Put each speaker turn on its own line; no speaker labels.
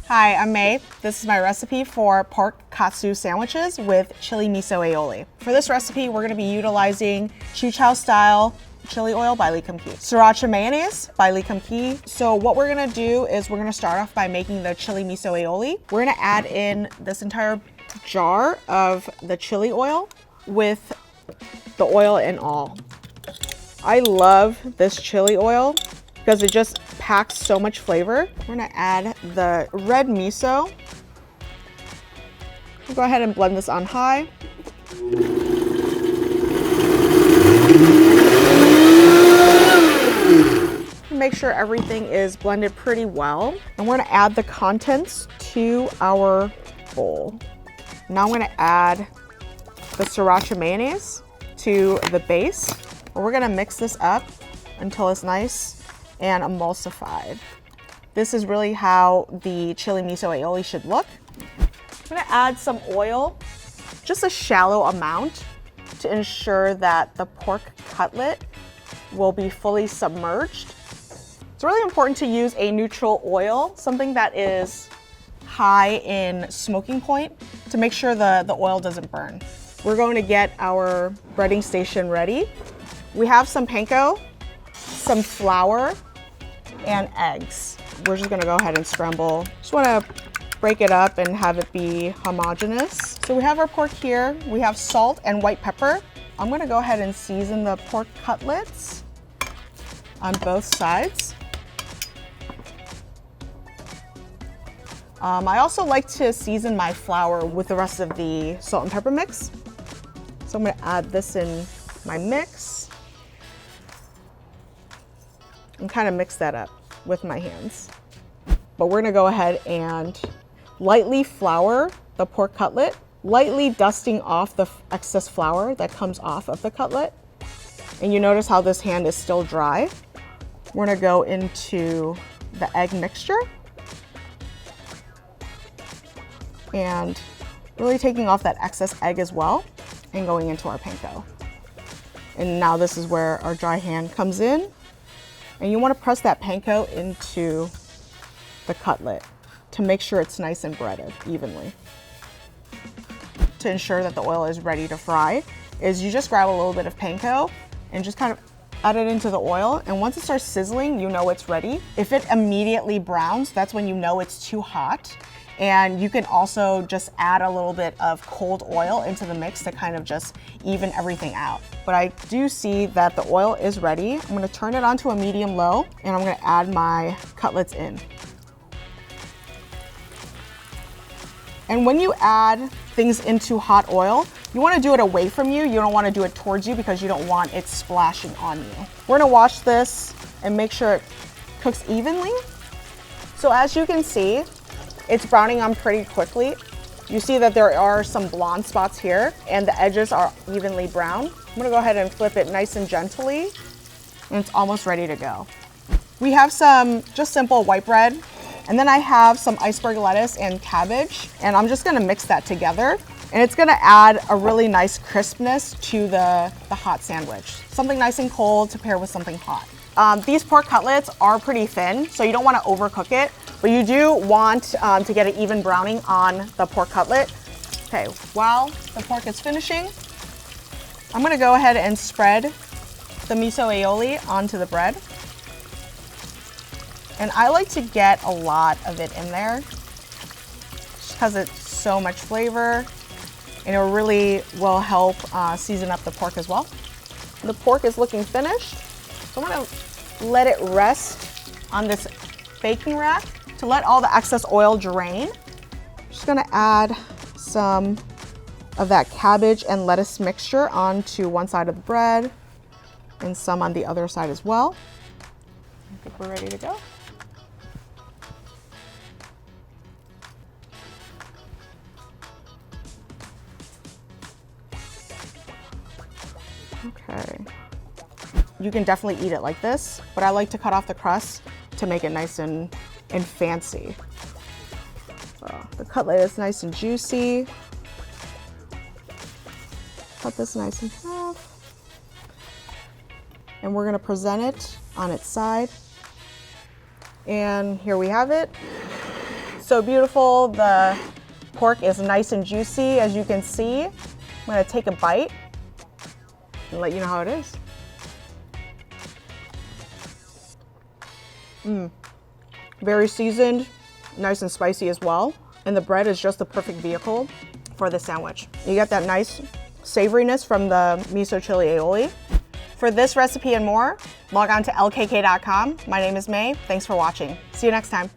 Hi, I'm Mei. This is my recipe for pork katsu sandwiches with chili miso aioli. For this recipe, we're going to be utilizing Chichao style chili oil by Lee Kum Kee, sriracha mayonnaise by Lee Kum Kee. So what we're going to do is we're going to start off by making the chili miso aioli. We're going to add in this entire jar of the chili oil with the oil and all. I love this chili oil because it just packs so much flavor. We're gonna add the red miso. We'll go ahead and blend this on high. Make sure everything is blended pretty well. And we're gonna add the contents to our bowl. Now I'm gonna add the sriracha mayonnaise to the base. We're gonna mix this up until it's nice and emulsified. This is really how the chili miso aioli should look. I'm gonna add some oil, just a shallow amount, to ensure that the pork cutlet will be fully submerged. It's really important to use a neutral oil, something that is high in smoking point, to make sure the oil doesn't burn. We're going to get our breading station ready. We have some panko, some flour, and eggs. We're just gonna go ahead and scramble. Just wanna break it up and have it be homogeneous. So we have our pork here. We have salt and white pepper. I'm gonna go ahead and season the pork cutlets on both sides. I also like to season my flour with the rest of the salt and pepper mix. So I'm gonna add this in my mix and kind of mix that up with my hands. But we're gonna go ahead and lightly flour the pork cutlet, lightly dusting off the excess flour that comes off of the cutlet. And you notice how this hand is still dry. We're gonna go into the egg mixture and really taking off that excess egg as well and going into our panko. And now this is where our dry hand comes in. And you want to press that panko into the cutlet to make sure it's nice and breaded evenly. To ensure that the oil is ready to fry, is you just grab a little bit of panko and just kind of add it into the oil. And once it starts sizzling, you know it's ready. If it immediately browns, that's when you know it's too hot. And you can also just add a little bit of cold oil into the mix to kind of just even everything out. But I do see that the oil is ready. I'm gonna turn it onto a medium low and I'm gonna add my cutlets in. And when you add things into hot oil, you wanna do it away from you. You don't wanna do it towards you because you don't want it splashing on you. We're gonna watch this and make sure it cooks evenly. So as you can see, it's browning on pretty quickly. You see that there are some blonde spots here and the edges are evenly brown. I'm gonna go ahead and flip it nice and gently and it's almost ready to go. We have some just simple white bread and then I have some iceberg lettuce and cabbage and I'm just gonna mix that together and it's gonna add a really nice crispness to the hot sandwich. Something nice and cold to pair with something hot. These pork cutlets are pretty thin, so you don't wanna overcook it, but you do want to get an even browning on the pork cutlet. Okay, while the pork is finishing, I'm gonna go ahead and spread the miso aioli onto the bread. And I like to get a lot of it in there, just because it's so much flavor, and it really will help season up the pork as well. The pork is looking finished, so I'm gonna let it rest on this baking rack to let all the excess oil drain. I'm just gonna add some of that cabbage and lettuce mixture onto one side of the bread and some on the other side as well. I think we're ready to go. Okay. You can definitely eat it like this, but I like to cut off the crust to make it nice and fancy. So the cutlet is nice and juicy. Cut this nice in half. And we're gonna present it on its side. And here we have it. so beautiful. The pork is nice and juicy, as you can see. I'm gonna take a bite and let you know how it is. Very seasoned, nice and spicy as well. And the bread is just the perfect vehicle for the sandwich. You get that nice savoriness from the miso chili aioli. For this recipe and more, log on to lkk.com. My name is May. Thanks for watching. See you next time.